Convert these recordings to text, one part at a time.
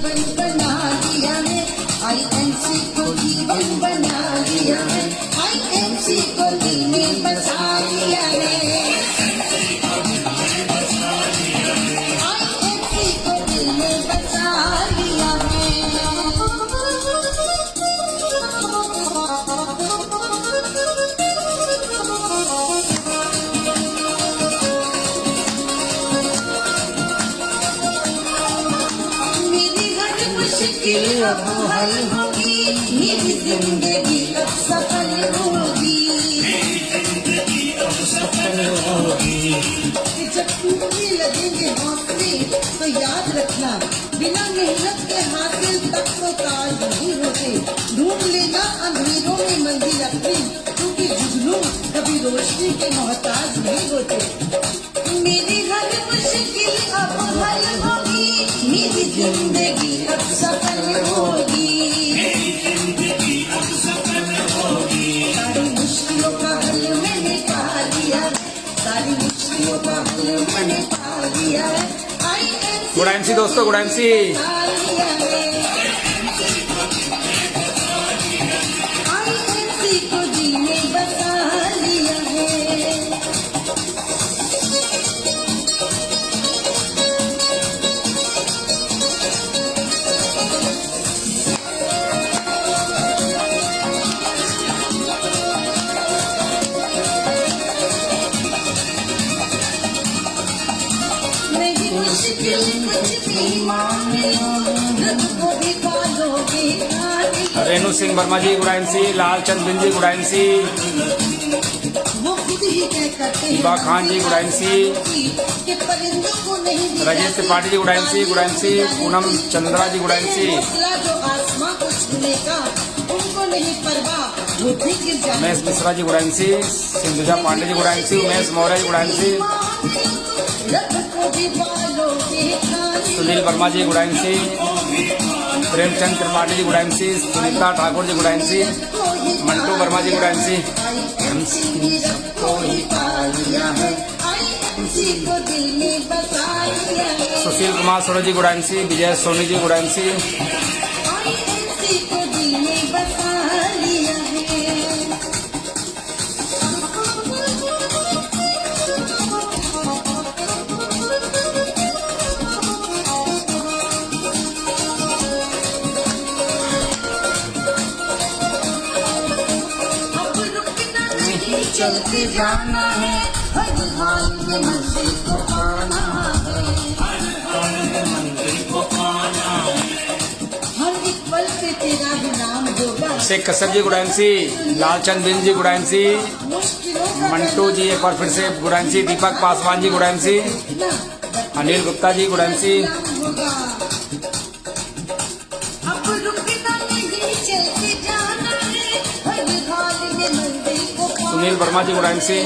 जीवन बना लिया है, आईएमसी को जीवन बना लिया है, आईएमसी को दिल में बसा लिया है, आईएमसी को दिल में बसा लिया है। मेरी हर मुश्किल अब हल होगी, मेरी जिंदगी अब सफल होगी, जब टूटने लगेंगे हौसले तो याद रखना, बिना मेहनत के हासिल तक तो ताज नहीं होते। ढूंढ लेना अंधेरों में मंजिल अपनी, क्योंकि जुगनू कभी रोशनी के मोहताज नहीं होते। मेरी हर मुश्किल अब हल होगी, मेरी जिंदगी अब सफल होगी, सारी मुश्किलों का हल मैंने पा लिया, सारी मुश्किलों का हल मैंने पा लिया है। गुड एमसी दोस्तों, गुड एमसी। आईएमसी को दिल में बसा लिया है। नहीं मुश्किल कुछ भी मान लो, रब को भी पालोगे खाली। रेणु सिंह वर्मा जी गुड एमसी, लालचंद बिन जी गुड एमसी, वो खुद ही तय करते हैं हिबा खान जी गुड एमसी, कि परिंदों को नहीं दिया रजत त्रिपाठी जी गुड एमसी, पूनम चंद्रा जी गुड एमसी, हौसला जो आसमां को छूलेगा, उनको नहीं परवाह, वो भी गिर जाएगा। Umesh Mishra ji good MC, Sindhuja Pandey ji good MC, Umesh Maurya ji good MC, रब को भी पालोगे खाली। सुनील वर्मा जी good MC, Premchand Tripathi ji good MC, Sunita Thakur ji good MC, Mantu Verma जी गुड एमसी, आईएमसी सबको ही पा लिया है, आईएमसी को दिल में बसा लिया है, सुशील कुमार सरोज जी गुड एमसी, विजय Soni ji good MC, IMC को दिल में बसा लिया है। अब रुकना नहीं, चलते जाना है, हर हाल में मंजिल को पाना है, हर एक पल पे तेरा भी नाम होगा। शेख कसर जी गुड एमसी, लालचंद बिन जी गुड एमसी, मुश्किलों का मंटू जी एक बार फिर से गुड एमसी, दीपक पासवान जी गुड एमसी, ना अनिल गुप्ता जी गुड एमसी, होगा। अब रुकना नहीं, चलते जाना है, हर हाल में मंजिल को सुनील वर्मा जी गुड एमसी,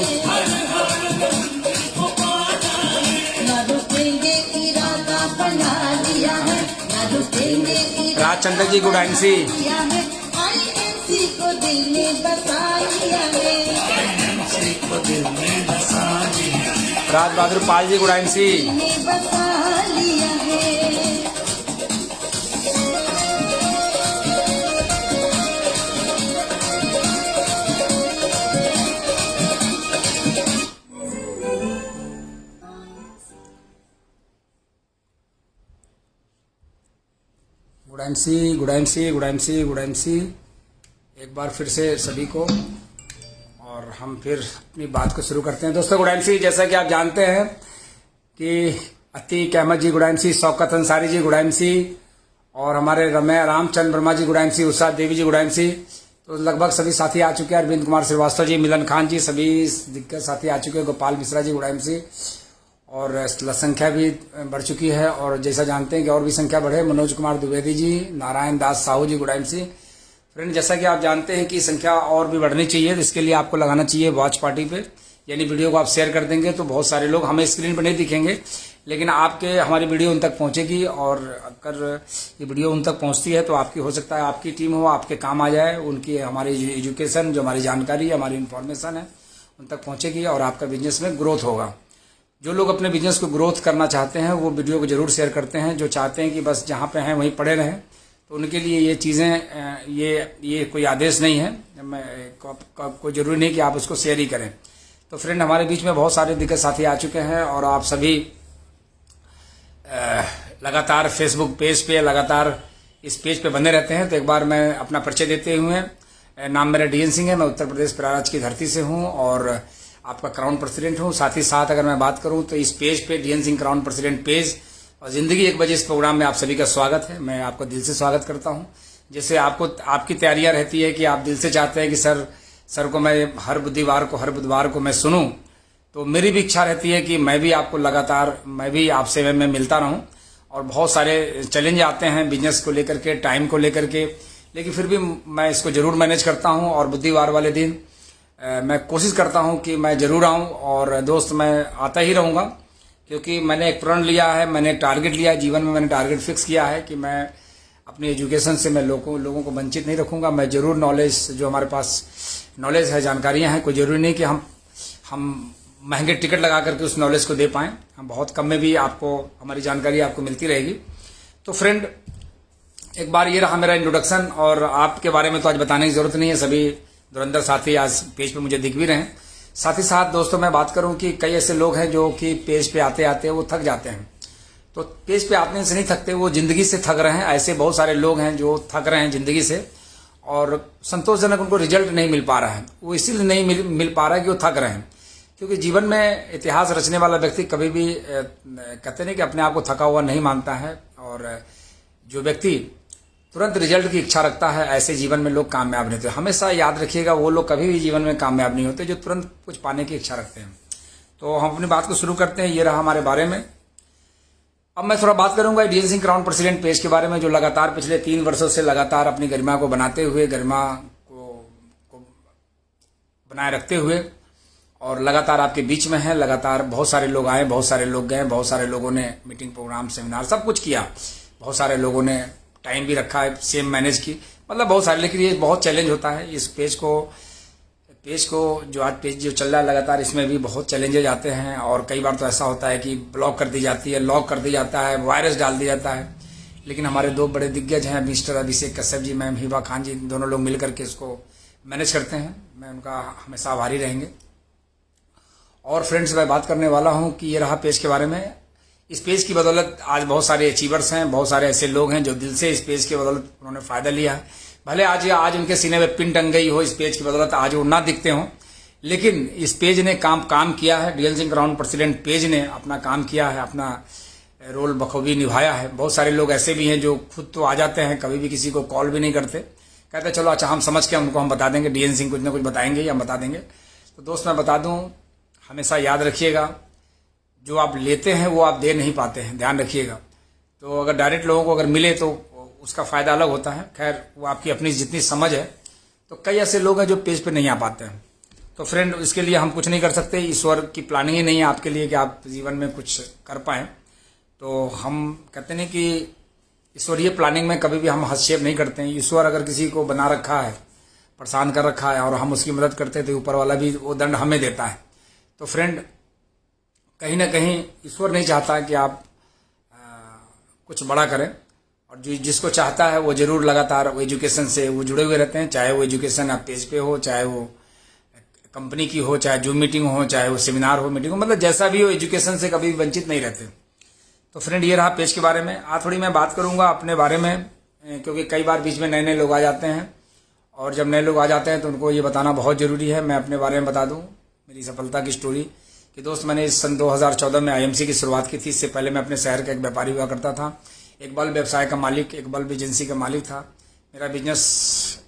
ना रुकेंगे, इरादा बना लिया है, ना रुकेंगे, इरादा राजचंद्र जी गुड एमसी, लिया है, आईएमसी को दिल में बसा लिया है, राज बहादुर पाल जी गुड एमसी, दिल में बसा लिया है। Good MC, good MC, good MC, good MC, एक बार फिर से सभी को। और हम फिर अपनी बात को शुरू करते हैं दोस्तों। गुड एमसी, जैसा कि आप जानते हैं कि अतीक अहमद जी good MC, Shaukat Ansari ji good MC, और हमारे रामचंद्र वर्मा जी गुड एमसी, उषा देवी जी गुड एमसी। तो लगभग सभी साथी आ चुके हैं। अरविंद कुमार श्रीवास्तव जी, मिलन खान जी, सभी दिग्गज साथी आ चुके हैं। गोपाल मिश्रा जी गुड एमसी, और संख्या भी बढ़ चुकी है। और जैसा जानते हैं कि और भी संख्या बढ़े, मनोज कुमार द्विवेदी जी, नारायण दास साहू जी गुड एमसी। फ्रेंड, जैसा कि आप जानते हैं कि संख्या और भी बढ़नी चाहिए, तो इसके लिए आपको लगाना चाहिए वॉच पार्टी पे, यानी वीडियो को आप शेयर कर देंगे तो बहुत सारे लोग, हमें स्क्रीन पर नहीं दिखेंगे लेकिन आपके हमारी वीडियो उन तक पहुंचेगी। और अगर ये वीडियो उन तक पहुंचती है तो आपकी हो सकता है आपकी टीम हो, आपके काम आ जाए, उनकी हमारी एजुकेशन, जो हमारी जानकारी, हमारी इन्फॉर्मेशन है उन तक पहुंचेगी और आपका बिजनेस में ग्रोथ होगा। जो लोग अपने बिजनेस को ग्रोथ करना चाहते हैं वो वीडियो को जरूर शेयर करते हैं। जो चाहते हैं कि बस जहाँ पे हैं वहीं पड़े रहें, तो उनके लिए ये चीज़ें ये कोई आदेश नहीं है, कोई ज़रूरी नहीं कि आप उसको शेयर ही करें। तो फ्रेंड, हमारे बीच में बहुत सारे दिग्गज साथी आ चुके हैं और आप सभी लगातार फेसबुक पेज पे लगातार इस पेज पे बने रहते हैं। तो एक बार मैं अपना परिचय देते हुए, नाम मेरा डीएन सिंह है, मैं उत्तर प्रदेश प्रयागराज की धरती से हूँ और आपका क्राउन प्रेसिडेंट हूँ। साथ ही साथ अगर मैं बात करूँ तो इस पेज पे DN Singh crown president page और जिंदगी 1 बजे इस प्रोग्राम में आप सभी का स्वागत है। मैं आपको दिल से स्वागत करता हूँ। जैसे आपकी तैयारियां रहती है कि आप दिल से चाहते हैं कि सर को मैं हर बुधवार को मैं सुनूं, तो मेरी भी इच्छा रहती है कि मैं भी आपको लगातार मैं भी आपसे मैं मिलता रहूं। और बहुत सारे चैलेंज आते हैं बिजनेस को लेकर के, टाइम को लेकर के, लेकिन फिर भी मैं इसको जरूर मैनेज करता हूं। और बुधवार वाले दिन मैं कोशिश करता हूं कि मैं जरूर आऊं। और दोस्त, मैं आता ही रहूंगा, क्योंकि मैंने एक प्रण लिया है, मैंने एक टारगेट लिया है जीवन में। मैंने टारगेट फिक्स किया है कि मैं अपनी एजुकेशन से मैं लोगों को वंचित नहीं रखूंगा। मैं जरूर नॉलेज, जो हमारे पास नॉलेज है, जानकारियां हैं, कोई जरूरी नहीं कि हम महंगे टिकट लगा करके उस नॉलेज को दे पाएं। हम बहुत कम में भी आपको हमारी जानकारी आपको मिलती रहेगी। तो फ्रेंड, एक बार ये रहा मेरा इंट्रोडक्शन। और आपके बारे में तो आज बताने की जरूरत नहीं है, सभी धुरंधर साथी आज पेज पे मुझे दिख भी रहे हैं। साथ ही साथ दोस्तों, मैं बात करूं कि कई ऐसे लोग हैं जो कि पेज पे आते आते वो थक जाते हैं। तो पेज पे आने से नहीं थकते, वो जिंदगी से थक रहे हैं। ऐसे बहुत सारे लोग हैं जो थक रहे हैं जिंदगी से और संतोषजनक उनको रिजल्ट नहीं मिल पा रहा है। वो इसीलिए नहीं मिल पा रहा है कि वो थक रहे हैं, क्योंकि जीवन में इतिहास रचने वाला व्यक्ति कभी भी कहते नहीं कि अपने आप को थका हुआ नहीं मानता है। और जो व्यक्ति तुरंत रिजल्ट की इच्छा रखता है, ऐसे जीवन में लोग कामयाब नहीं होते। हमेशा याद रखिएगा, वो लोग कभी भी जीवन में कामयाब नहीं होते जो तुरंत कुछ पाने की इच्छा रखते हैं। तो हम अपनी बात को शुरू करते हैं। ये रहा हमारे बारे में। अब मैं थोड़ा बात करूंगा DN Singh crown president page के बारे में, जो लगातार पिछले 3 वर्षों से लगातार अपनी गरिमा को बनाते हुए, गरिमा को बनाए रखते हुए और लगातार आपके बीच में है। लगातार बहुत सारे लोग आए, बहुत सारे लोग गए, बहुत सारे लोगों ने मीटिंग, प्रोग्राम, सेमिनार सब कुछ किया। बहुत सारे लोगों ने टाइम भी रखा है, सेम मैनेज की, मतलब बहुत सारे। लेकिन ये बहुत चैलेंज होता है इस पेज को जो आज पेज जो चल रहा है लगातार, इसमें भी बहुत चैलेंजेज आते हैं। और कई बार तो ऐसा होता है कि ब्लॉक कर दी जाती है, लॉक कर दी जाता है, वायरस डाल दिया जाता है। लेकिन हमारे 2 बड़े दिग्गज हैं, मिस्टर अभिषेक कश्यप जी, मैम हिबा खान जी, दोनों लोग मिल करके इसको मैनेज करते हैं। मैं उनका हमेशा आभारी रहेंगे। और फ्रेंड्स, मैं बात करने वाला हूं कि ये रहा पेज के बारे में। इस पेज की बदौलत आज बहुत सारे अचीवर्स हैं, बहुत सारे ऐसे लोग हैं जो दिल से इस पेज की बदौलत उन्होंने फायदा लिया है। भले आज उनके सीने में पिन टंग गई हो इस पेज की बदौलत, आज वो ना दिखते हों, लेकिन इस पेज ने काम किया है। DN Singh crown president page ने अपना काम किया है, अपना रोल बखूबी निभाया है। बहुत सारे लोग ऐसे भी हैं जो खुद तो आ जाते हैं, कभी भी किसी को कॉल भी नहीं करते, कहते चलो अच्छा हम समझ के उनको हम बता देंगे, डीएन सिंह कुछ ना कुछ बताएंगे या हम बता देंगे। तो दोस्त, मैं बता दूं, हमेशा याद रखिएगा, जो आप लेते हैं वो आप दे नहीं पाते हैं, ध्यान रखिएगा। तो अगर डायरेक्ट लोगों को अगर मिले तो उसका फायदा अलग होता है। खैर, वो आपकी अपनी जितनी समझ है। तो कई ऐसे लोग हैं जो पेज पे नहीं आ पाते हैं। तो फ्रेंड, इसके लिए हम कुछ नहीं कर सकते। ईश्वर की प्लानिंग ही नहीं है आपके लिए कि आप जीवन में कुछ कर पाएं। तो हम कहते नहीं कि ईश्वरीय प्लानिंग में कभी भी हम हस्तक्षेप नहीं करते हैं। ईश्वर अगर किसी को बना रखा है, परेशान कर रखा है और हम उसकी मदद करते हैं, तो ऊपर वाला भी वो दंड हमें देता है। तो फ्रेंड, कहीं ना कहीं ईश्वर नहीं चाहता कि आप कुछ बड़ा करें, और जो जिसको चाहता है वो जरूर लगातार वो एजुकेशन से वो जुड़े हुए रहते हैं। चाहे वो एजुकेशन आप पेज पे हो, चाहे वो कंपनी की हो, चाहे जूम मीटिंग हो, चाहे वो सेमिनार हो, मीटिंग हो, मतलब जैसा भी हो, एजुकेशन से कभी वंचित नहीं रहते। तो फ्रेंड, ये रहा पेज के बारे में। आज थोड़ी मैं बात करूंगा अपने बारे में, क्योंकि कई बार बीच में नए लोग आ जाते हैं, और जब नए लोग आ जाते हैं तो उनको ये बताना बहुत जरूरी है। मैं अपने बारे में बता दूं मेरी सफलता की स्टोरी कि दोस्त, मैंने इस सन 2014 में आईएमसी की शुरुआत की थी। इससे पहले मैं अपने शहर का एक व्यापारी हुआ करता था, एक बल्ब व्यवसाय का मालिक, एक बल्ब एजेंसी का मालिक था। मेरा बिजनेस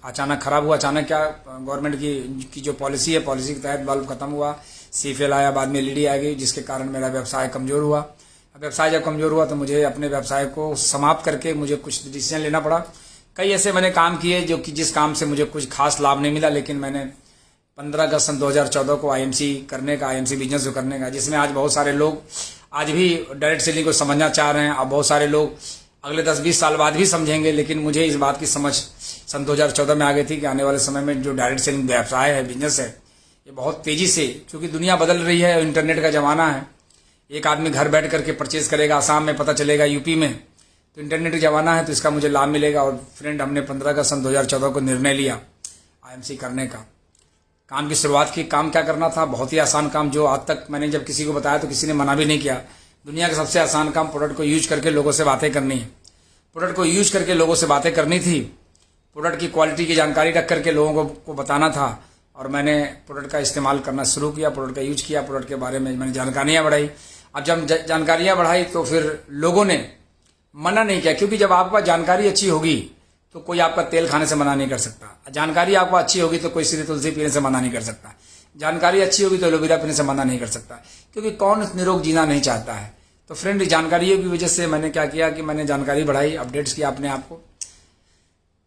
अचानक खराब हुआ। अचानक क्या, गवर्नमेंट की जो पॉलिसी है, पॉलिसी के तहत बल्ब खत्म हुआ, सीफेल आया, बाद में एलईडी आ गई, जिसके कारण मेरा व्यवसाय कमजोर हुआ। व्यवसाय जब कमजोर हुआ तो मुझे अपने व्यवसाय को समाप्त करके मुझे कुछ डिसीजन लेना पड़ा। कई ऐसे मैंने काम किए जो कि जिस काम से मुझे कुछ खास लाभ नहीं मिला, लेकिन मैंने 15 अगस्त सन 2014 को आईएमसी बिजनेस जो करने का, जिसमें आज बहुत सारे लोग आज भी डायरेक्ट सेलिंग को समझना चाह रहे हैं। अब बहुत सारे लोग अगले 10-20 साल बाद भी समझेंगे, लेकिन मुझे इस बात की समझ सन 2014 में आ गई थी कि आने वाले समय में जो डायरेक्ट सेलिंग व्यवसाय है, बिजनेस है, ये बहुत तेजी से, क्योंकि दुनिया बदल रही है, इंटरनेट का जमाना है, एक आदमी घर बैठ करके परचेज करेगा, आसाम में पता चलेगा, यूपी में, तो इंटरनेट का जमाना है तो इसका मुझे लाभ मिलेगा। और फ्रेंड हमने 15 अगस्त सन 2014 को निर्णय लिया IMC करने का। काम की शुरुआत की। काम क्या करना था, बहुत ही आसान काम, जो आज तक मैंने जब किसी को बताया तो किसी ने मना भी नहीं किया। दुनिया का सबसे आसान काम प्रोडक्ट को यूज करके लोगों से बातें करनी है। प्रोडक्ट को यूज करके लोगों से बातें करनी थी, प्रोडक्ट की क्वालिटी की जानकारी रख करके लोगों को बताना था। और मैंने प्रोडक्ट का इस्तेमाल करना शुरू किया, प्रोडक्ट का यूज किया, प्रोडक्ट के बारे में मैंने जानकारियाँ बढ़ाई। अब जब जानकारियाँ बढ़ाई तो फिर लोगों ने मना नहीं किया, क्योंकि जब आपके पास जानकारी अच्छी होगी तो कोई आपका तेल खाने से मना नहीं कर सकता। जानकारी आपको अच्छी होगी तो कोई सीधे तुलसी पीने से मना नहीं कर सकता। जानकारी अच्छी होगी तो एलोवेरा पीने से मना नहीं कर सकता, क्योंकि कौन निरोग जीना नहीं चाहता है। तो फ्रेंड, जानकारियों की वजह से मैंने क्या किया कि मैंने जानकारी बढ़ाई, अपडेट्स किया अपने आप को।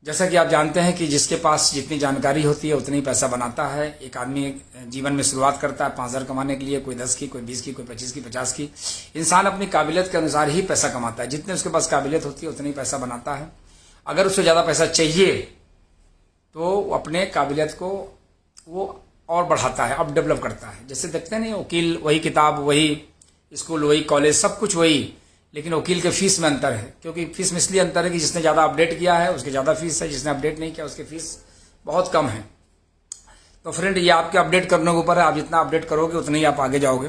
जैसा कि आप जानते हैं कि जिसके पास जितनी जानकारी होती है उतनी पैसा बनाता है। एक आदमी जीवन में शुरुआत करता है 5,000 कमाने के लिए, कोई 10 की, कोई 20 की, कोई 25 की, 50 की। इंसान अपनी काबिलियत के अनुसार ही पैसा कमाता है। जितने उसके पास काबिलियत होती है उतनी पैसा बनाता है। अगर उससे ज़्यादा पैसा चाहिए तो अपने काबिलियत को वो और बढ़ाता है, अब डेवलप करता है। जैसे देखते हैं नहीं, वकील वही किताब, वही स्कूल, वही कॉलेज, सब कुछ वही, लेकिन वकील के फीस में अंतर है। क्योंकि फीस में इसलिए अंतर है कि जिसने ज़्यादा अपडेट किया है उसकी ज़्यादा फीस है, जिसने अपडेट नहीं किया उसकी फीस बहुत कम है। तो फ्रेंड, ये आपके अपडेट करने के ऊपर है। आप जितना अपडेट करोगे उतना ही आप आगे जाओगे।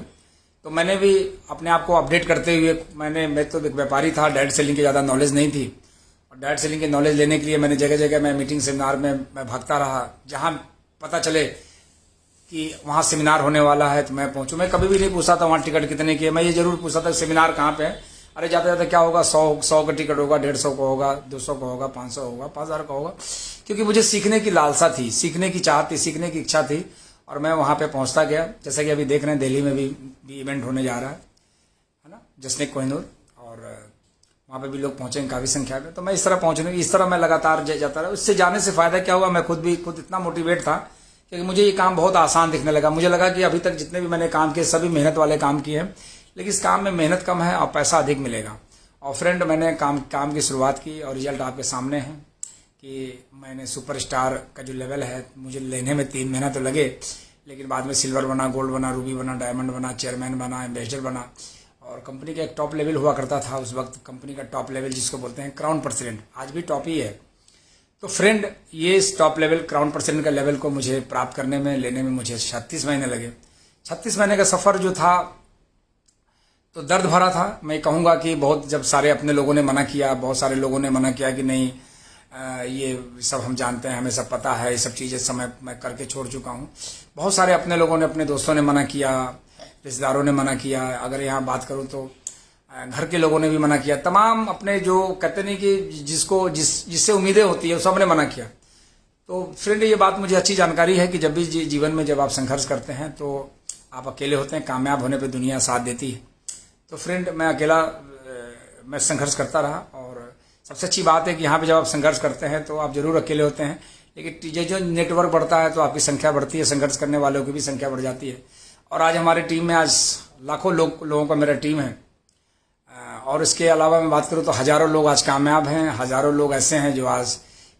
तो मैंने भी अपने आप को अपडेट करते हुए, मैं तो एक व्यापारी था, डायरेक्ट सेलिंग की ज़्यादा नॉलेज नहीं थी। और डायरेक्ट सेलिंग की नॉलेज लेने के लिए मैंने जगह जगह मैं मीटिंग सेमिनार में मैं भागता रहा। जहाँ पता चले कि वहाँ सेमिनार होने वाला है तो मैं पहुँचूँ। मैं कभी भी नहीं पूछा था वहाँ टिकट कितने की है, मैं ये जरूर पूछा था सेमिनार कहाँ पे है। अरे जाते जाते क्या होगा, 100 का टिकट होगा, 150 का होगा, 200 का होगा, 500 होगा, 5,000 का होगा। क्योंकि मुझे सीखने की लालसा थी, सीखने की चाहत थी, सीखने की इच्छा थी। और मैं वहाँ पे पहुँचता गया। जैसा कि अभी देख रहे हैं दिल्ली में भी इवेंट होने जा रहा है ना, जश्न कोहिनूर, और वहाँ पे भी लोग पहुँचेंगे काफ़ी संख्या में। तो मैं इस तरह पहुँचने, इस तरह मैं लगातार जाता रहा। उससे जाने से फ़ायदा क्या हुआ, मैं खुद इतना मोटिवेट था क्योंकि मुझे ये काम बहुत आसान दिखने लगा। मुझे लगा कि अभी तक जितने भी मैंने काम किए सभी मेहनत वाले काम किए हैं, लेकिन इस काम में मेहनत कम है और पैसा अधिक मिलेगा। और फ्रेंड, मैंने काम की शुरुआत की और रिजल्ट आपके सामने है कि मैंने सुपरस्टार का जो लेवल है, मुझे लेने में 3 महीना तो लगे, लेकिन बाद में सिल्वर बना, गोल्ड बना, रूबी बना, डायमंड बना, चेयरमैन बना, एम्बेसडर बना। और कंपनी का एक टॉप लेवल हुआ करता था उस वक्त, कंपनी का टॉप लेवल जिसको बोलते हैं क्राउन प्रेसिडेंट, आज भी टॉप ही है। तो फ्रेंड, ये इस टॉप लेवल क्राउन प्रेसिडेंट का लेवल को मुझे प्राप्त करने में, लेने में मुझे 36 महीने लगे। 36 महीने का सफ़र जो था तो दर्द भरा था। मैं कहूँगा कि बहुत, जब सारे अपने लोगों ने मना किया, बहुत सारे लोगों ने मना किया कि नहीं ये सब हम जानते हैं, हमें सब पता है, ये सब चीज़ें समय मैं करके छोड़ चुका हूँ। बहुत सारे अपने लोगों ने, अपने दोस्तों ने मना किया, रिश्तेदारों ने मना किया। अगर यहाँ बात करूँ तो घर के लोगों ने भी मना किया। तमाम अपने जो कहते नहीं कि जिससे उम्मीदें होती है सबने मना किया। तो फ्रेंड, ये बात मुझे अच्छी जानकारी है कि जब भी जीवन में जब आप संघर्ष करते हैं तो आप अकेले होते हैं, कामयाब होने पे दुनिया साथ देती है। तो फ्रेंड, मैं संघर्ष करता रहा। और सबसे अच्छी बात है कि यहाँ पे जब आप संघर्ष करते हैं तो आप जरूर अकेले होते हैं, लेकिन ये जो नेटवर्क बढ़ता है तो आपकी संख्या बढ़ती है, संघर्ष करने वालों की भी संख्या बढ़ जाती है। और आज हमारी टीम में आज लाखों लोगों का मेरा टीम है। और इसके अलावा मैं बात करूँ तो हज़ारों लोग आज कामयाब हैं, हज़ारों लोग ऐसे हैं जो आज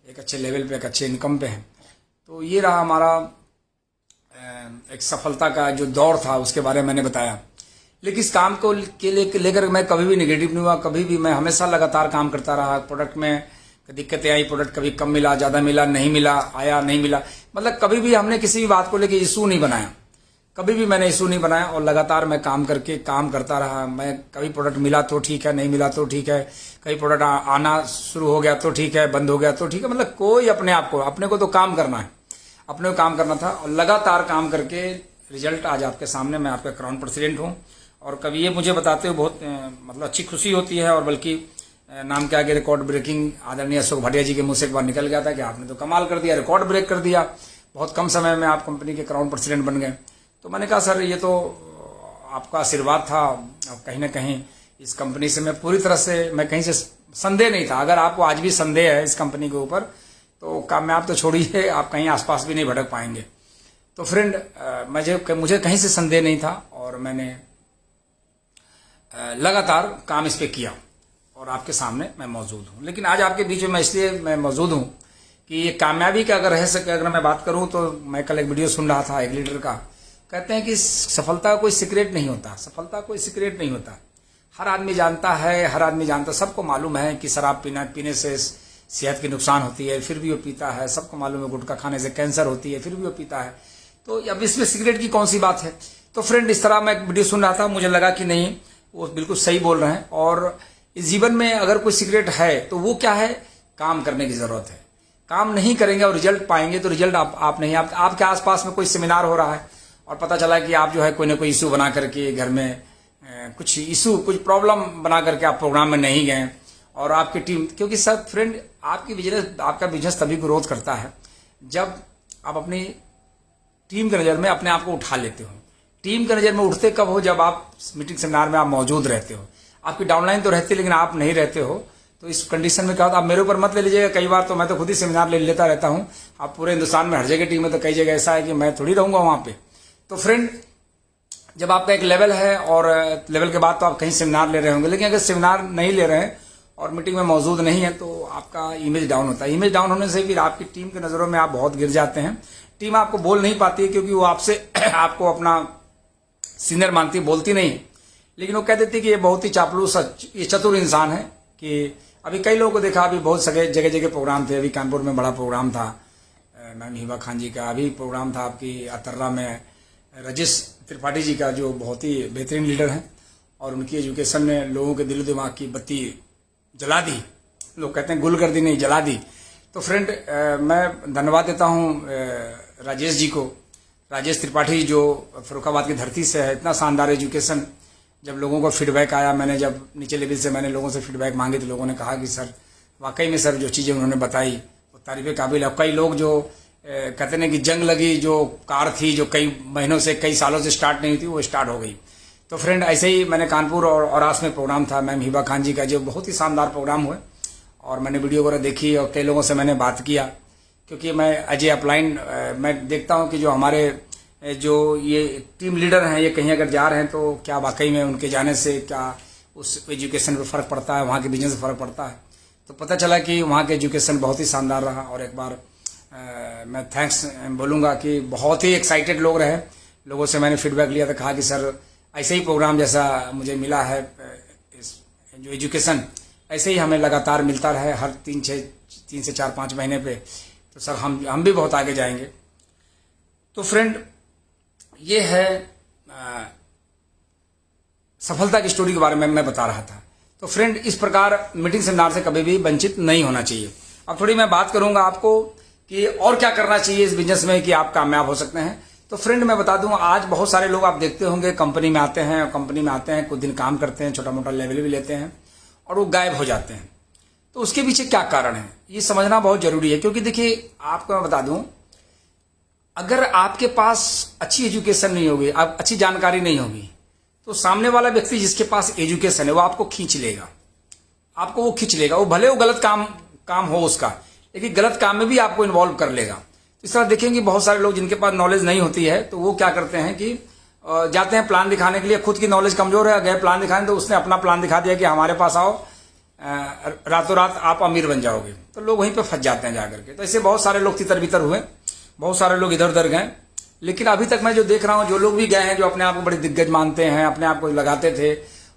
एक अच्छे लेवल पे, एक अच्छे इनकम पे हैं। तो ये रहा हमारा एक सफलता का जो दौर था, उसके बारे में मैंने बताया। लेकिन इस काम को लेकर मैं कभी भी नेगेटिव नहीं हुआ, कभी भी मैं हमेशा लगातार काम करता रहा। प्रोडक्ट में दिक्कतें आई, प्रोडक्ट कभी कम मिला, ज़्यादा मिला, नहीं मिला, आया नहीं मिला, मतलब कभी भी हमने किसी भी बात को लेकर इशू नहीं बनाया, कभी भी मैंने इशू नहीं बनाया। और लगातार मैं काम करता रहा। मैं कभी प्रोडक्ट मिला तो ठीक है, नहीं मिला तो ठीक है, कभी प्रोडक्ट आना शुरू हो गया तो ठीक है, बंद हो गया तो ठीक है, मतलब कोई अपने को तो काम करना है, अपने को काम करना था। और लगातार काम करके रिजल्ट आज आपके सामने, मैं आपका क्राउन प्रेसिडेंट हूँ। और कभी ये मुझे बताते हुए बहुत मतलब अच्छी खुशी होती है। और बल्कि नाम के आगे रिकॉर्ड ब्रेकिंग आदरणीय अशोक भाटिया जी के मुंह से एक बार निकल गया था कि आपने तो कमाल कर दिया, रिकॉर्ड ब्रेक कर दिया, बहुत कम समय में आप कंपनी के क्राउन प्रेसिडेंट बन गए। तो मैंने कहा सर, ये तो आपका आशीर्वाद था। कहीं ना कहीं इस कंपनी से मैं पूरी तरह से, मैं कहीं से संदेह नहीं था। अगर आपको आज भी संदेह है इस कंपनी के ऊपर तो कामयाब तो छोड़िए, आप कहीं आसपास भी नहीं भटक पाएंगे। तो फ्रेंड, मुझे कहीं से संदेह नहीं था और मैंने लगातार काम इस पे किया और आपके सामने मैं मौजूद हूँ। लेकिन आज आपके बीच में मैं इसलिए मौजूद हूँ कि ये कामयाबी का अगर रह सके, अगर मैं बात करूँ तो मैं कल एक वीडियो सुन रहा था एक लीडर का, कहते हैं कि सफलता का कोई सीक्रेट नहीं होता, सफलता कोई सीक्रेट नहीं होता। हर आदमी जानता है, हर आदमी जानता, सबको मालूम है कि शराब पीने से सेहत की नुकसान होती है, फिर भी वो पीता है। सबको मालूम है गुटखा खाने से कैंसर होती है, फिर भी वो पीता है। तो अब इसमें सिगरेट की कौन सी बात है। तो फ्रेंड, इस तरह मैं एक वीडियो सुन रहा था, मुझे लगा कि नहीं, वो बिल्कुल सही बोल रहे हैं। और इस जीवन में अगर कोई सिगरेट है तो वो क्या है, काम करने की जरूरत है। काम नहीं करेंगे और रिजल्ट पाएंगे तो रिजल्ट आप नहीं, आपके आसपास में कोई सेमिनार हो रहा है और पता चला कि आप जो है कोई ना कोई इशू बना करके घर में कुछ इशू, कुछ प्रॉब्लम बना करके आप प्रोग्राम में नहीं गए और आपकी टीम, क्योंकि सब फ्रेंड आपका बिजनेस तभी ग्रोथ करता है जब आप अपनी टीम की नज़र में अपने आप को उठा लेते हो। टीम की नज़र में उठते कब हो, जब आप मीटिंग सेमिनार में आप मौजूद रहते हो। आपकी डाउनलाइन तो रहती है लेकिन आप नहीं रहते हो। तो इस कंडीशन में क्या होता है, आप मेरे ऊपर मत ले लीजिएगा। कई बार तो मैं तो खुद ही सेमिनार ले लेता रहता हूँ। आप पूरे हिंदुस्तान में हर जगह टीम है, तो कई जगह ऐसा है कि मैं थोड़ी रहूँगा वहाँ पे। तो फ्रेंड, जब आपका एक लेवल है और लेवल के बाद तो आप कहीं सेमिनार ले रहे होंगे, लेकिन अगर सेमिनार नहीं ले रहे हैं और मीटिंग में मौजूद नहीं है तो आपका इमेज डाउन होता है। इमेज डाउन होने से फिर आपकी टीम की नज़रों में आप बहुत गिर जाते हैं। टीम आपको बोल नहीं पाती है क्योंकि वो आपसे आपको अपना सीनियर मानती, बोलती नहीं, लेकिन वो कह देती कि ये बहुत ही चापलूस, ये चतुर इंसान है। कि अभी कई लोगों को देखा, अभी बहुत जगह जगह प्रोग्राम थे। अभी कानपुर में बड़ा प्रोग्राम था मैम हिबा खान जी का, अभी प्रोग्राम था आपकी अतर्रा में राजेश त्रिपाठी जी का, जो बहुत ही बेहतरीन लीडर हैं और उनकी एजुकेशन ने लोगों के दिलो दिमाग की बत्ती जला दी। लोग कहते हैं गुल कर दी, नहीं जला दी। तो फ्रेंड, मैं धन्यवाद देता हूँ राजेश जी को, राजेश त्रिपाठी जो फर्रुखाबाद की धरती से है। इतना शानदार एजुकेशन, जब लोगों को फीडबैक आया, मैंने जब नीचे लेवल से मैंने लोगों से फीडबैक मांगे तो लोगों ने कहा कि सर वाकई में सर जो चीज़ें उन्होंने बताई वो तारीफ़ काबिल है। कई लोग जो कहते हैं कि जंग लगी जो कार थी, जो कई महीनों से, कई सालों से स्टार्ट नहीं थी, वो स्टार्ट हो गई। तो फ्रेंड, ऐसे ही मैंने कानपुर और आस में प्रोग्राम था मैम हिबा खान जी का, जो बहुत ही शानदार प्रोग्राम हुए और मैंने वीडियो वगैरह देखी और कई लोगों से मैंने बात किया। क्योंकि मैं एज ए अपलाइन मैं देखता हूँ कि जो हमारे जो ये टीम लीडर हैं, ये कहीं अगर जा रहे हैं तो क्या वाकई में उनके जाने से क्या उस एजुकेशन पे फ़र्क पड़ता है, वहाँ के बिजनेस पे फ़र्क पड़ता है। तो पता चला कि वहाँ के एजुकेशन बहुत ही शानदार रहा। और एक बार मैं थैंक्स बोलूँगा कि बहुत ही एक्साइटेड लोग रहे। लोगों से मैंने फीडबैक लिया था, कहा कि सर ऐसे ही प्रोग्राम जैसा मुझे मिला है, जो एजुकेशन ऐसे ही हमें लगातार मिलता रहे हर 3 से 4-5 महीने पे, तो सर हम भी बहुत आगे जाएंगे। तो फ्रेंड, ये है सफलता की स्टोरी के बारे में मैं बता रहा था। तो फ्रेंड, इस प्रकार मीटिंग सेमिनार से कभी भी वंचित नहीं होना चाहिए। अब थोड़ी मैं बात करूंगा आपको कि और क्या करना चाहिए इस बिजनेस में कि आप कामयाब हो सकते हैं। तो फ्रेंड, मैं बता दूं, आज बहुत सारे लोग आप देखते होंगे कंपनी में आते हैं, कुछ दिन काम करते हैं, छोटा मोटा लेवल भी लेते हैं और वो गायब हो जाते हैं। तो उसके पीछे क्या कारण है, ये समझना बहुत जरूरी है। क्योंकि देखिए, आपको मैं बता दूं, अगर आपके पास अच्छी एजुकेशन नहीं होगी, आप अच्छी जानकारी नहीं होगी, तो सामने वाला व्यक्ति जिसके पास एजुकेशन है वो आपको खींच लेगा, वो भले वो गलत काम हो उसका, लेकिन गलत काम में भी आपको इन्वॉल्व कर लेगा। इस तरह देखेंगे बहुत सारे लोग जिनके पास नॉलेज नहीं होती है, तो वो क्या करते हैं कि जाते हैं प्लान दिखाने के लिए। खुद की नॉलेज कमजोर है, गए प्लान दिखाने, तो उसने अपना प्लान दिखा दिया कि हमारे पास आओ, रातों रात आप अमीर बन जाओगे। तो लोग वहीं पे फंस जाते हैं जाकर के। तो ऐसे बहुत सारे लोग तितर बितर हुए, बहुत सारे लोग इधर उधर गए। लेकिन अभी तक मैं जो देख रहा हूँ, जो लोग भी गए हैं, जो अपने आप को बड़े दिग्गज मानते हैं, अपने आप को लगाते थे,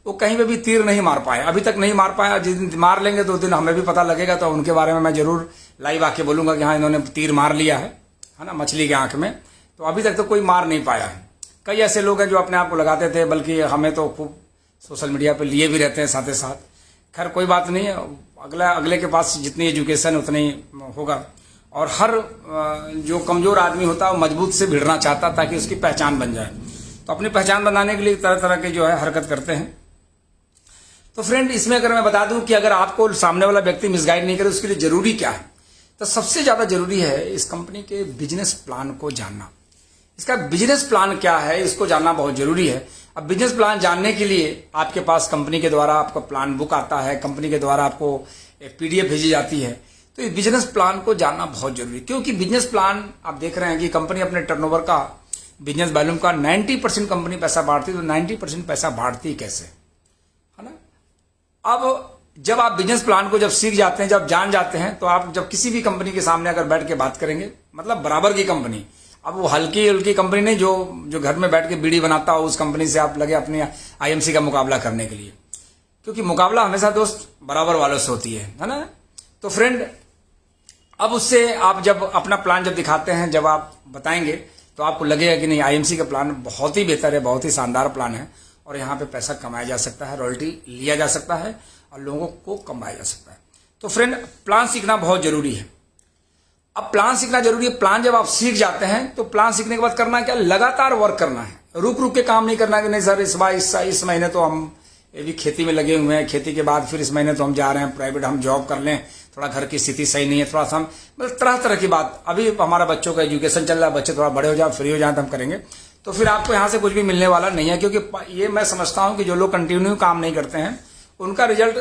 वो कहीं पे भी तीर नहीं मार पाए, अभी तक नहीं मार पाए। जिस दिन मार लेंगे तो उस दिन हमें भी पता लगेगा, तो उनके बारे में मैं जरूर लाइव आके बोलूंगा कि हाँ, इन्होंने तीर मार लिया है ना, मछली के आंख में। तो अभी तक तो कोई मार नहीं पाया है। कई ऐसे लोग हैं जो अपने आप को लगाते थे, बल्कि हमें तो खूब सोशल मीडिया पे लिए भी रहते हैं साथ ही साथ। खैर कोई बात नहीं है, अगले के पास जितनी एजुकेशन उतनी होगा। और हर जो कमजोर आदमी होता है वो मजबूत से भिड़ना चाहता ताकि उसकी पहचान बन जाए। तो अपनी पहचान बनाने के लिए तरह तरह के जो है हरकत करते हैं। तो फ्रेंड, इसमें अगर मैं बता दूं कि अगर आपको सामने वाला व्यक्ति मिसगाइड नहीं करे, उसके लिए जरूरी क्या है, तो सबसे ज्यादा जरूरी है इस कंपनी के बिजनेस प्लान को जानना। इसका बिजनेस प्लान क्या है, इसको जानना बहुत जरूरी है। अब बिजनेस प्लान जानने के लिए आपके पास कंपनी के द्वारा आपका प्लान बुक आता है, कंपनी के द्वारा आपको PDF भेजी जाती है। तो इस बिजनेस प्लान को जानना बहुत जरूरी है, क्योंकि बिजनेस प्लान आप देख रहे हैं कि कंपनी अपने टर्नओवर का, बिजनेस वॉल्यूम का 90% कंपनी पैसा बांटती है। तो 90% पैसा बांटती कैसे, है ना। अब जब आप बिजनेस प्लान को जब सीख जाते हैं, जब जान जाते हैं, तो आप जब किसी भी कंपनी के सामने अगर बैठ के बात करेंगे, मतलब बराबर की कंपनी, अब वो हल्की कंपनी नहीं जो घर में बैठ के बीड़ी बनाता हो, उस कंपनी से आप लगे अपने आईएमसी का मुकाबला करने के लिए, क्योंकि मुकाबला हमेशा दोस्त बराबर वालों से होती है ना। तो फ्रेंड, अब उससे आप जब अपना प्लान जब दिखाते हैं, जब आप बताएंगे, तो आपको लगेगा कि नहीं, आईएमसी का प्लान बहुत ही बेहतर है, बहुत ही शानदार प्लान है और यहाँ पे पैसा कमाया जा सकता है, रॉयल्टी लिया जा सकता है और लोगों को कमाया जा सकता है। तो फ्रेंड, प्लान सीखना बहुत जरूरी है। अब प्लान सीखना जरूरी है। प्लान जब आप सीख जाते हैं तो प्लान सीखने के बाद करना क्या, लगातार वर्क करना है, रुक के काम नहीं करना कि नहीं सर इस महीने तो हम ये भी खेती में लगे हुए हैं, खेती के बाद फिर इस महीने तो हम जा रहे हैं प्राइवेट, हम जॉब कर लें, थोड़ा घर की स्थिति सही नहीं है, थोड़ा सा हम मतलब तरह की बात, अभी हमारा बच्चों का एजुकेशन चल रहा है, बच्चे थोड़ा बड़े हो जाए, फ्री हो जाए तो हम करेंगे। तो फिर आपको यहाँ से कुछ भी मिलने वाला नहीं है, क्योंकि ये मैं समझता हूँ कि जो लोग कंटिन्यू काम नहीं करते हैं उनका रिजल्ट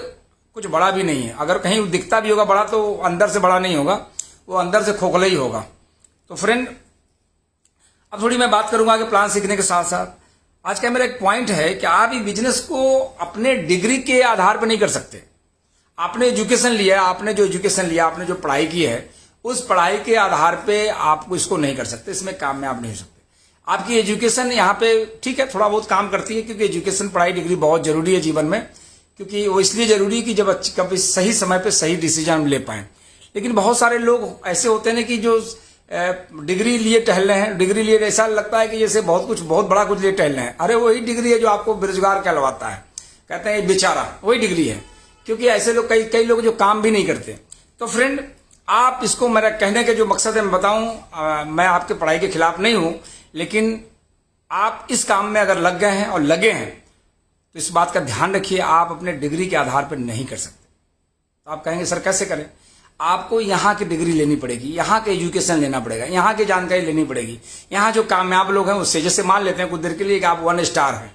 कुछ बड़ा भी नहीं है। अगर कहीं दिखता भी होगा बड़ा तो अंदर से बड़ा नहीं होगा, वो अंदर से खोखला ही होगा। तो फ्रेंड, अब थोड़ी मैं बात करूंगा कि प्लान सीखने के साथ साथ आज का मेरा एक पॉइंट है कि आप ही बिजनेस को अपने डिग्री के आधार पर नहीं कर सकते। आपने एजुकेशन लिया, आपने जो एजुकेशन लिया, आपने जो पढ़ाई की है, उस पढ़ाई के आधार पे आप इसको नहीं कर सकते, इसमें कामयाब नहीं हो सकते। आपकी एजुकेशन यहाँ पे ठीक है, थोड़ा बहुत काम करती है, क्योंकि एजुकेशन, पढ़ाई, डिग्री बहुत जरूरी है जीवन में, क्योंकि वो इसलिए जरूरी है कि जब कभी सही समय पे सही डिसीजन ले पाए। लेकिन बहुत सारे लोग ऐसे होते हैं कि जो डिग्री लिए टहल रहे हैं, डिग्री लिए ऐसा लगता है कि जैसे बहुत बड़ा कुछ लिए टहल रहे हैं। अरे वही डिग्री है जो आपको बेरोजगार कहलवाता है, कहते हैं बेचारा, वही डिग्री है, क्योंकि ऐसे लोग कई लोग जो काम भी नहीं करते। तो फ्रेंड, आप इसको, मेरा कहने के जो मकसद है मैं बताऊं, मैं आपके पढ़ाई के खिलाफ नहीं हूं, लेकिन आप इस काम में अगर लग गए हैं और लगे हैं तो इस बात का ध्यान रखिए, आप अपने डिग्री के आधार पर नहीं कर सकते। तो आप कहेंगे सर कैसे करें? आपको यहाँ की डिग्री लेनी पड़ेगी, यहाँ के एजुकेशन लेना पड़ेगा, यहाँ की जानकारी लेनी पड़ेगी। यहाँ जो कामयाब लोग हैं उससे, जैसे मान लेते हैं कुछ देर के लिए कि आप 1 स्टार हैं,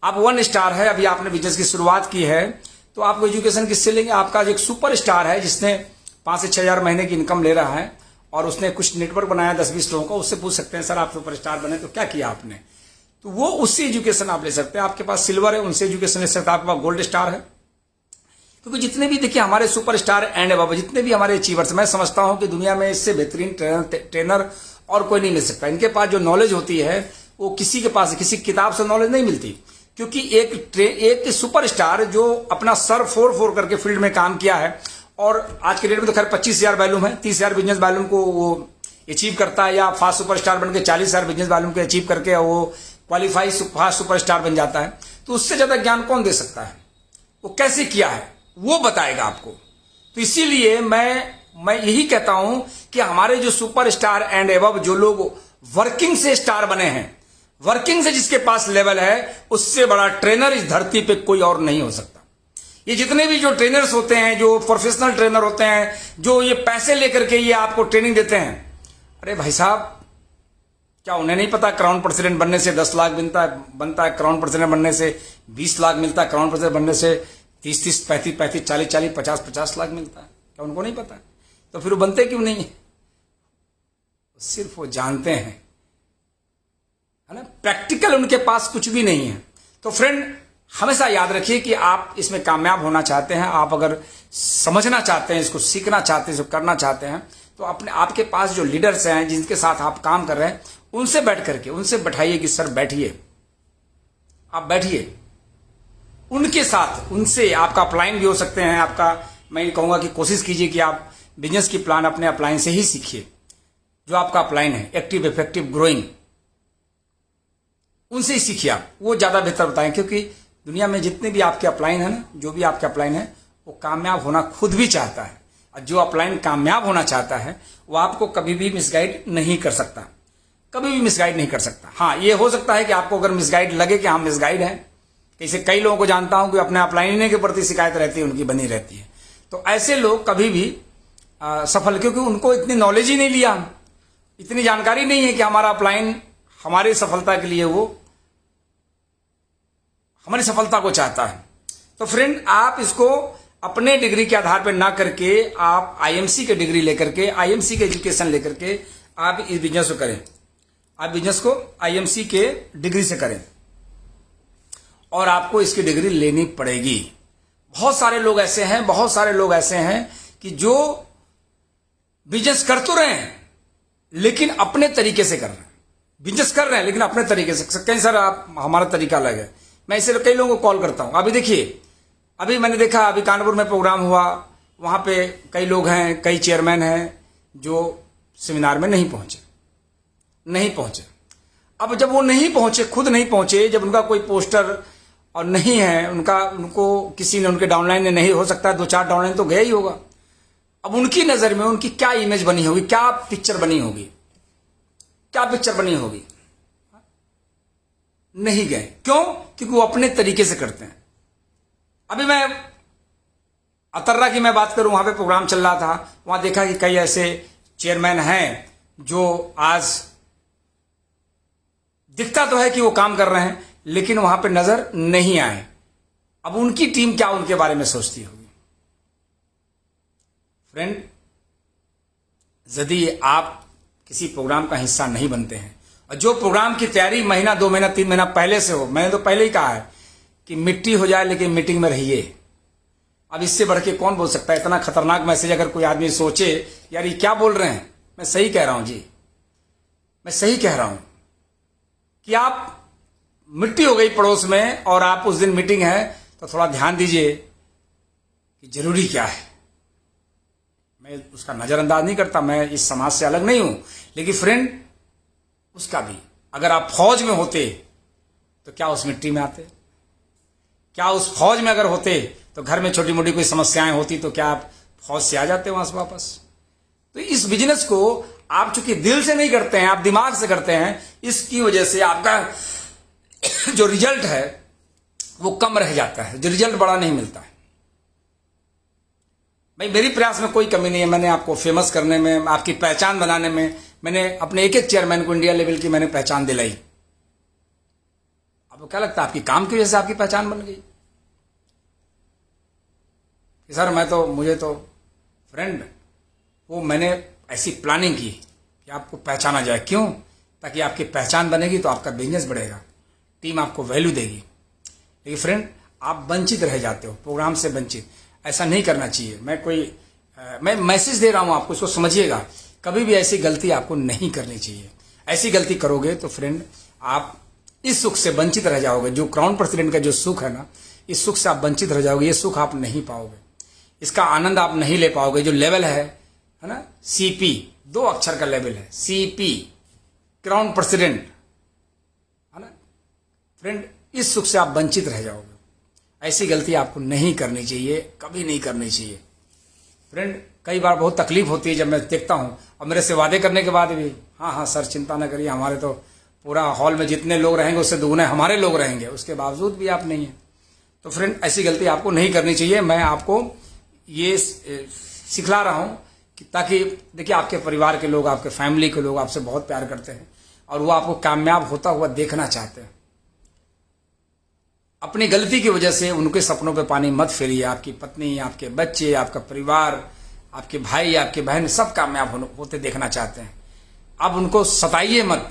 आप 1 स्टार है, अभी आपने बिजनेस की शुरुआत की है, तो आपको एजुकेशन किससे लेंगे? आपका जो एक सुपर स्टार है जिसने 5 से 6 हजार महीने की इनकम ले रहा है और उसने कुछ नेटवर्क बनाया 10-20 लोगों का, उससे पूछ सकते हैं सर आप सुपर स्टार बने तो क्या किया आपने? तो वो उससे एजुकेशन आप ले सकते हैं। आपके पास सिल्वर है, उनसे एजुकेशन ले सकते हैं। आपके पास गोल्ड स्टार है, क्योंकि जितने भी देखिए हमारे सुपर स्टार एंड अबव, जितने भी हमारे अचीवर्स, मैं समझता हूं कि दुनिया में इससे बेहतरीन ट्रेनर और कोई नहीं मिल सकता। इनके पास जो नॉलेज होती है वो किसी के पास, किसी किताब से नॉलेज नहीं मिलती, क्योंकि एक सुपर स्टार जो अपना सर फोड़ करके फील्ड में काम किया है, और आज के डेट में तो खैर 25,000 वैल्यूम है, 30,000 बिजनेस वैल्यूम को वो अचीव करता है, या फास्ट सुपर स्टार बन के 40,000 बिजनेस वैल्यूम को अचीव करके वो क्वालिफाई फास्ट सुपर स्टार बन जाता है। तो उससे ज्यादा ज्ञान कौन दे सकता है? वो कैसे किया है वो बताएगा आपको। तो इसीलिए मैं यही कहता हूं कि हमारे जो सुपर स्टार एंड एबव, जो लोग वर्किंग से स्टार बने हैं, वर्किंग से जिसके पास लेवल है, उससे बड़ा ट्रेनर इस धरती पे कोई और नहीं हो सकता। ये जितने भी जो ट्रेनर्स होते हैं, जो प्रोफेशनल ट्रेनर होते हैं, जो ये पैसे लेकर के ये आपको ट्रेनिंग देते हैं, अरे भाई साहब, क्या उन्हें नहीं पता क्राउन प्रेसिडेंट बनने से 10 लाख बनता है, क्राउन प्रेसिडेंट बनने से 20 लाख मिलता है, क्राउन प्रेसिडेंट बनने से 30-30, 35-35, 40-40, 50-50 लाख मिलता है? क्या उनको नहीं पता? तो फिर वो बनते क्यों नहीं? सिर्फ वो जानते हैं, है ना, प्रैक्टिकल उनके पास कुछ भी नहीं है। तो फ्रेंड, हमेशा याद रखिए कि आप इसमें कामयाब होना चाहते हैं, आप अगर समझना चाहते हैं, इसको सीखना चाहते हैं, इसको करना चाहते हैं, तो आपके पास जो लीडर्स हैं, जिनके साथ आप काम कर रहे हैं, उनसे बैठ करके उनसे बैठाइए कि सर बैठिए, आप बैठिए उनके साथ, उनसे आपका अपलाइन भी हो सकते हैं। आपका, मैं कहूंगा कि कोशिश कीजिए कि आप बिजनेस की प्लान अपने अपलाइन से ही सीखिए, जो आपका अपलाइन है, एक्टिव, इफेक्टिव, ग्रोइंग, उनसे ही सीखिए आप, वो ज्यादा बेहतर बताएं। क्योंकि दुनिया में जितने भी आपके अपलाइन है ना, जो भी आपके अपलाइन है, वो कामयाब होना खुद भी चाहता है, और जो अपलाइन कामयाब होना चाहता है वो आपको कभी भी मिसगाइड नहीं कर सकता, कभी भी मिसगाइड नहीं कर सकता। हाँ, ये हो सकता है कि आपको अगर मिसगाइड लगे कि हम मिसगाइड हैं, जैसे कई लोगों को जानता हूं कि अपने अपलाइन के प्रति शिकायत रहती है, उनकी बनी रहती है। तो ऐसे लोग कभी भी सफल, क्योंकि उनको इतनी नॉलेज ही नहीं लिया, इतनी जानकारी नहीं है कि हमारा अपलाइन हमारी सफलता के लिए, वो हमारी सफलता को चाहता है। तो फ्रेंड, आप इसको अपने डिग्री के आधार पर ना करके आप आईएमसी के डिग्री लेकर के, आईएमसी के एजुकेशन लेकर के आप इस बिजनेस को करें। आप बिजनेस को आईएमसी के डिग्री से करें, और आपको इसकी डिग्री लेनी पड़ेगी। बहुत सारे लोग ऐसे हैं, बहुत सारे लोग ऐसे हैं कि जो बिजनेस कर तो रहे हैं, लेकिन अपने तरीके से कर रहे हैं, बिजनेस कर रहे हैं लेकिन अपने तरीके से। कहीं सर आप हमारा तरीका अलग है, मैं इसलिए कई लोगों को कॉल करता हूं। अभी देखिए, अभी मैंने देखा, अभी कानपुर में प्रोग्राम हुआ, वहां पे कई लोग हैं, कई चेयरमैन हैं जो सेमिनार में नहीं पहुंचे। अब जब वो नहीं पहुंचे, खुद नहीं पहुंचे, जब उनका कोई पोस्टर और नहीं है, उनको किसी ने, उनके डाउनलाइन ने, नहीं हो सकता 2-4 डाउनलाइन तो गया ही होगा। अब उनकी नजर में उनकी क्या इमेज बनी होगी, क्या पिक्चर बनी होगी? नहीं गए। क्यों? क्योंकि वो अपने तरीके से करते हैं। अभी मैं अतर्रा की मैं बात करूं, वहां पे प्रोग्राम चल रहा था, वहां देखा कि कई ऐसे चेयरमैन हैं जो आज दिखता तो है कि वो काम कर रहे हैं, लेकिन वहां पे नजर नहीं आए। अब उनकी टीम क्या उनके बारे में सोचती होगी? फ्रेंड, यदि आप किसी प्रोग्राम का हिस्सा नहीं बनते हैं और जो प्रोग्राम की तैयारी महीना, 2 महीना, 3 महीना पहले से हो, मैंने तो पहले ही कहा है कि मिट्टी हो जाए लेकिन मीटिंग में रहिए। अब इससे बढ़ के कौन बोल सकता है? इतना खतरनाक मैसेज अगर कोई आदमी सोचे, यार ये क्या बोल रहे हैं, मैं सही कह रहा हूं जी, मैं सही कह रहा हूं कि आप मिट्टी हो गई पड़ोस में और आप उस दिन मीटिंग है तो थोड़ा ध्यान दीजिए कि जरूरी क्या है। मैं उसका नजरअंदाज नहीं करता, मैं इस समाज से अलग नहीं हूं, लेकिन फ्रेंड, उसका भी, अगर आप फौज में होते तो क्या उस मिट्टी में आते? क्या उस फौज में अगर होते तो घर में छोटी मोटी कोई समस्याएं होती तो क्या आप फौज से आ जाते वहां से वापस? तो इस बिजनेस को आप चूंकि दिल से नहीं करते हैं, आप दिमाग से करते हैं, इसकी वजह से आपका जो रिजल्ट है वो कम रह जाता है, जो रिजल्ट बड़ा नहीं मिलता है। भाई, मेरी प्रयास में कोई कमी नहीं है, मैंने आपको फेमस करने में, आपकी पहचान बनाने में, मैंने अपने एक चेयरमैन को इंडिया लेवल की मैंने पहचान दिलाई। आपको क्या लगता है आपकी काम की वजह से आपकी पहचान बन गई? सर मुझे तो फ्रेंड, वो मैंने ऐसी प्लानिंग की कि आपको पहचाना जाए। क्यों? ताकि आपकी पहचान बनेगी तो आपका बिजनेस बढ़ेगा, टीम आपको वैल्यू देगी। लेकिन फ्रेंड, आप वंचित रह जाते हो, प्रोग्राम से वंचित। ऐसा नहीं करना चाहिए। मैं मैसेज दे रहा हूं आपको, इसको समझिएगा। कभी भी ऐसी गलती आपको नहीं करनी चाहिए। ऐसी गलती करोगे तो फ्रेंड, आप इस सुख से वंचित रह जाओगे। जो क्राउन प्रेसिडेंट का जो सुख है ना, इस सुख से आप वंचित रह जाओगे। ये सुख आप नहीं पाओगे, इसका आनंद आप नहीं ले पाओगे। जो लेवल है ना, CP, 2 अक्षर का लेवल है, CP, क्राउन प्रेसिडेंट, है ना फ्रेंड, इस सुख से आप वंचित रह जाओगे। ऐसी गलती आपको नहीं करनी चाहिए, कभी नहीं करनी चाहिए। फ्रेंड, कई बार बहुत तकलीफ होती है जब मैं देखता हूं, और मेरे से वादे करने के बाद भी, हाँ सर चिंता ना करिए, हमारे तो पूरा हॉल में जितने लोग रहेंगे उससे दुगने हमारे लोग रहेंगे, उसके बावजूद भी आप नहीं है। तो फ्रेंड, ऐसी गलती आपको नहीं करनी चाहिए। मैं आपको ये सिखला रहा हूं कि ताकि देखिए, आपके परिवार के लोग, आपके फैमिली के लोग आपसे बहुत प्यार करते हैं और वो आपको कामयाब होता हुआ देखना चाहते हैं। अपनी गलती की वजह से उनके सपनों पे पानी मत फेरिए। आपकी पत्नी, आपके बच्चे, आपका परिवार, आपके भाई, आपके बहन सब कामयाब होते देखना चाहते हैं। अब उनको सताइए मत,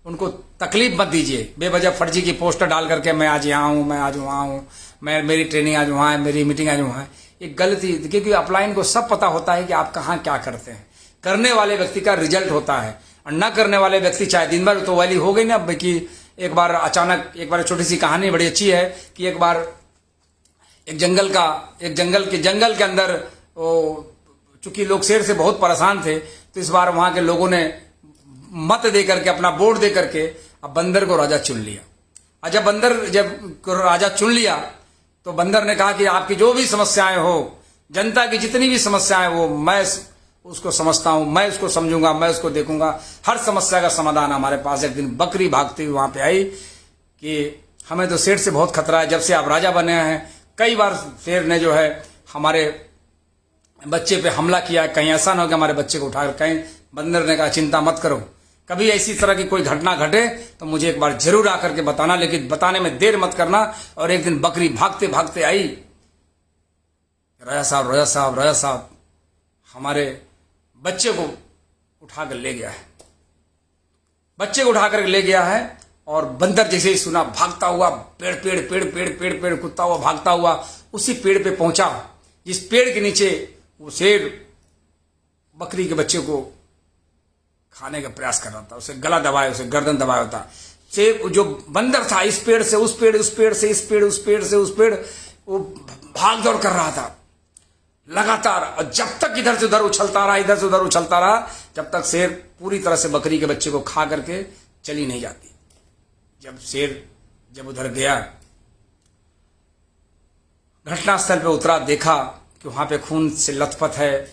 उनको तकलीफ मत दीजिए। बेवजह फर्जी की पोस्टर डाल करके मैं आज यहाँ हूँ, मैं आज वहाँ हूँ, मेरी ट्रेनिंग आज वहाँ है, मेरी मीटिंग आज वहाँ है, ये गलती। क्योंकि अपलाइन को सब पता होता है कि आप कहाँ क्या करते हैं। करने वाले व्यक्ति का रिजल्ट होता है, और न करने वाले व्यक्ति चाहे दिन भर, तो वाली हो गई ना कि एक बार अचानक, एक बार छोटी सी कहानी बड़ी अच्छी है कि एक बार एक जंगल के अंदर, चूंकि लोग शेर से बहुत परेशान थे, तो इस बार वहां के लोगों ने मत दे करके, अपना वोट दे करके अब बंदर को राजा चुन लिया। और जब राजा चुन लिया तो बंदर ने कहा कि आपकी जो भी समस्याएं हो, जनता की जितनी भी समस्याएं हो, मैं उसको समझता हूं, मैं उसको समझूंगा, मैं उसको देखूंगा, हर समस्या का समाधान हमारे पास। एक दिन बकरी भागती हुई वहां पे आई कि हमें तो शेर से बहुत खतरा है, जब से आप राजा बने हैं कई बार शेर ने जो है हमारे बच्चे पे हमला किया, कहीं ऐसा ना हो कि हमारे बच्चे को उठाकर कहीं। बंदर ने कहा चिंता मत करो, कभी ऐसी तरह की कोई घटना घटे तो मुझे एक बार जरूर आकर के बताना, लेकिन बताने में देर मत करना। और एक दिन बकरी भागते भागते आई, राजा साहब हमारे बच्चे को उठाकर ले गया है, बच्चे को उठाकर ले गया है। और बंदर जैसे ही सुना, भागता हुआ पेड़ कुत्ता हुआ भागता हुआ उसी पेड़ पे पहुंचा जिस पेड़ के नीचे वो शेर बकरी के बच्चे को खाने का प्रयास कर रहा था, उसे गला दबाया, उसे गर्दन दबाया होता। शेर जो बंदर था, इस पेड़ से उस पेड़, उस पेड़ से इस पेड़, उस पेड़ से उस पेड़, वो भाग दौड़ कर रहा था लगातार। और जब तक इधर से उधर उछलता रहा, इधर से उधर उछलता रहा, जब तक शेर पूरी तरह से बकरी के बच्चे को खा करके चली नहीं जाती। जब शेर जब उधर गया, घटनास्थल पे उतरा, देखा कि वहां पे खून से लथपथ है,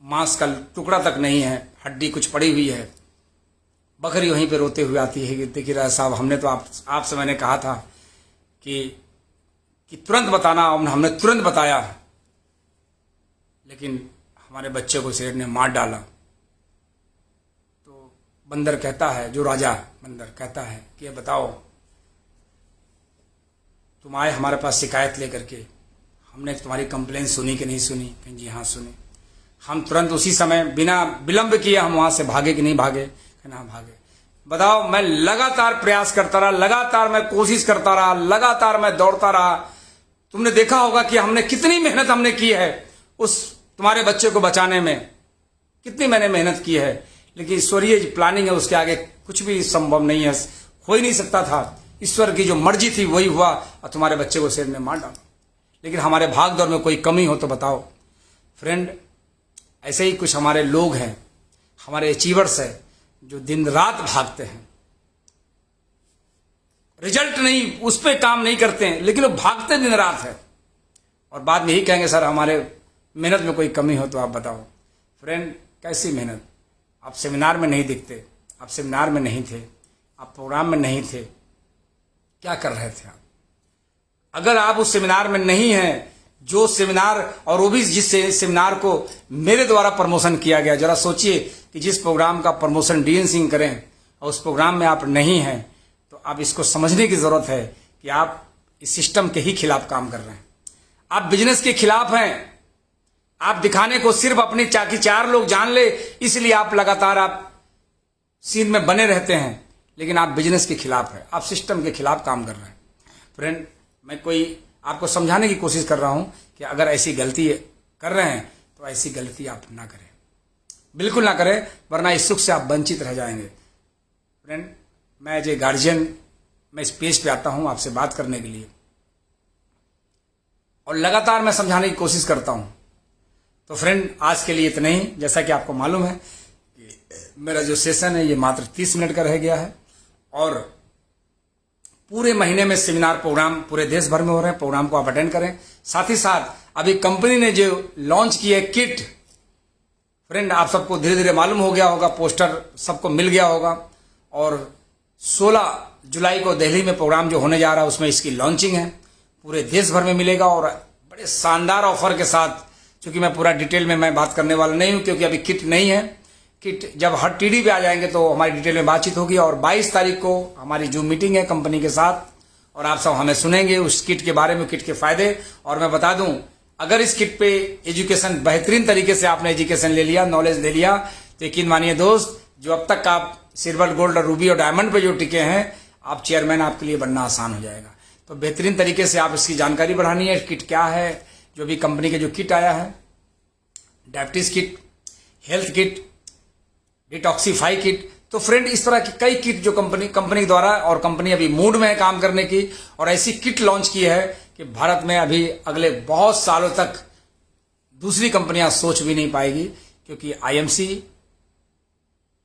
मांस का टुकड़ा तक नहीं है, हड्डी कुछ पड़ी हुई है। बकरी वहीं पे रोते हुए आती है कि देखिए राय साहब, हमने तो आपसे मैंने कहा था कि तुरंत बताना, हमने तुरंत बताया, लेकिन हमारे बच्चे को शेर ने मार डाला। तो बंदर कहता है, जो राजा बंदर कहता है कि ये बताओ, तुम आए हमारे पास शिकायत लेकर के, हमने तुम्हारी कंप्लेन सुनी कि नहीं सुनी? कहीं जी हाँ सुनी। हम तुरंत उसी समय बिना विलंब किए हम वहां से भागे कि नहीं भागे? ना भागे। बताओ, मैं लगातार प्रयास करता रहा, लगातार मैं कोशिश करता रहा, लगातार मैं दौड़ता रहा। तुमने देखा होगा कि हमने कितनी मेहनत हमने की है उस तुम्हारे बच्चे को बचाने में, कितनी मैंने मेहनत की है, लेकिन ईश्वरीय प्लानिंग है, उसके आगे कुछ भी संभव नहीं है, हो ही नहीं सकता था। ईश्वर की जो मर्जी थी वही हुआ और तुम्हारे बच्चे को शेर ने मार डाला। लेकिन हमारे भाग दौड़ में कोई कमी हो तो बताओ फ्रेंड। ऐसे ही कुछ हमारे लोग हैं, हमारे अचीवर्स है, जो दिन रात भागते हैं, रिजल्ट नहीं, उस पर काम नहीं करते हैं, लेकिन वो भागते दिन रात है, और बाद में यही कहेंगे सर हमारे मेहनत में कोई कमी हो तो आप बताओ। फ्रेंड, कैसी मेहनत? आप सेमिनार में नहीं दिखते, आप सेमिनार में नहीं थे, आप प्रोग्राम में नहीं थे, क्या कर रहे थे आप? अगर आप उस सेमिनार में नहीं हैं, जो सेमिनार, और वो भी जिस सेमिनार को मेरे द्वारा प्रमोशन किया गया, जरा सोचिए कि जिस प्रोग्राम का प्रमोशन डीएन सिंह करें और उस प्रोग्राम में आप नहीं हैं, तो आप इसको समझने की जरूरत है कि आप इस सिस्टम के ही खिलाफ काम कर रहे हैं, आप बिजनेस के खिलाफ हैं। आप दिखाने को सिर्फ अपनी चाकी चार लोग जान ले, इसलिए आप लगातार आप सीन में बने रहते हैं, लेकिन आप बिजनेस के खिलाफ है, आप सिस्टम के खिलाफ काम कर रहे हैं। फ्रेंड, मैं कोई आपको समझाने की कोशिश कर रहा हूं कि अगर ऐसी गलती कर रहे हैं तो ऐसी गलती आप ना करें, बिल्कुल ना करें, वरना इस सुख से आप वंचित रह जाएंगे। फ्रेंड, मैं एज ए गार्जियन मैं इस पेज पे आता हूं आपसे बात करने के लिए, और लगातार मैं समझाने की कोशिश करता हूं। तो फ्रेंड, आज के लिए इतना ही। जैसा कि आपको मालूम है कि मेरा जो सेशन है ये मात्र 30 मिनट का रह गया है, और पूरे महीने में सेमिनार प्रोग्राम पूरे देश भर में हो रहे हैं। प्रोग्राम को आप अटेंड करें। साथ ही साथ अभी कंपनी ने जो लॉन्च की है किट, फ्रेंड आप सबको धीरे धीरे मालूम हो गया होगा, पोस्टर सबको मिल गया होगा, और 16 जुलाई को दिल्ली में प्रोग्राम जो होने जा रहा है उसमें इसकी लॉन्चिंग है, पूरे देश भर में मिलेगा, और बड़े शानदार ऑफर के साथ। क्योंकि मैं पूरा डिटेल में मैं बात करने वाला नहीं हूं, क्योंकि अभी किट नहीं है। किट जब हर टीडी पे आ जाएंगे तो हमारी डिटेल में बातचीत होगी, और 22 तारीख को हमारी जूम मीटिंग है कंपनी के साथ, और आप सब हमें सुनेंगे उस किट के बारे में, किट के फायदे। और मैं बता दूं, अगर इस किट पे एजुकेशन बेहतरीन तरीके से आपने एजुकेशन ले लिया, नॉलेज ले लिया, तो यकीन मानिए दोस्त, जो अब तक आप सिल्वर, गोल्ड और रूबी और डायमंड पे जो टिके हैं, आप चेयरमैन, आपके लिए बनना आसान हो जाएगा। तो बेहतरीन तरीके से आप इसकी जानकारी बढ़ानी है। किट क्या है, जो भी कंपनी के जो किट आया है, diabetes kit, health kit, detoxify kit, तो फ्रेंड इस तरह की कई किट जो कंपनी द्वारा, और कंपनी अभी मूड में है काम करने की, और ऐसी किट लॉन्च की है कि भारत में अभी अगले बहुत सालों तक दूसरी कंपनियां सोच भी नहीं पाएगी, क्योंकि आईएमसी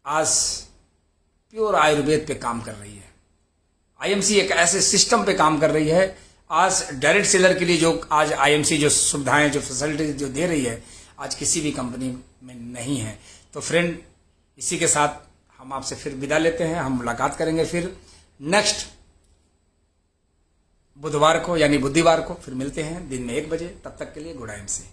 आज प्योर आयुर्वेद पे काम कर रही है। आईएमसी एक ऐसे सिस्टम पे काम कर रही है, आज डायरेक्ट सेलर के लिए जो आज आईएमसी जो सुविधाएं, जो फैसिलिटी जो दे रही है, आज किसी भी कंपनी में नहीं है। तो फ्रेंड, इसी के साथ हम आपसे फिर विदा लेते हैं। हम मुलाकात करेंगे फिर नेक्स्ट बुधवार को, यानी बुधवार को फिर मिलते हैं दिन में 1 बजे। तब तक के लिए गुड एमसी।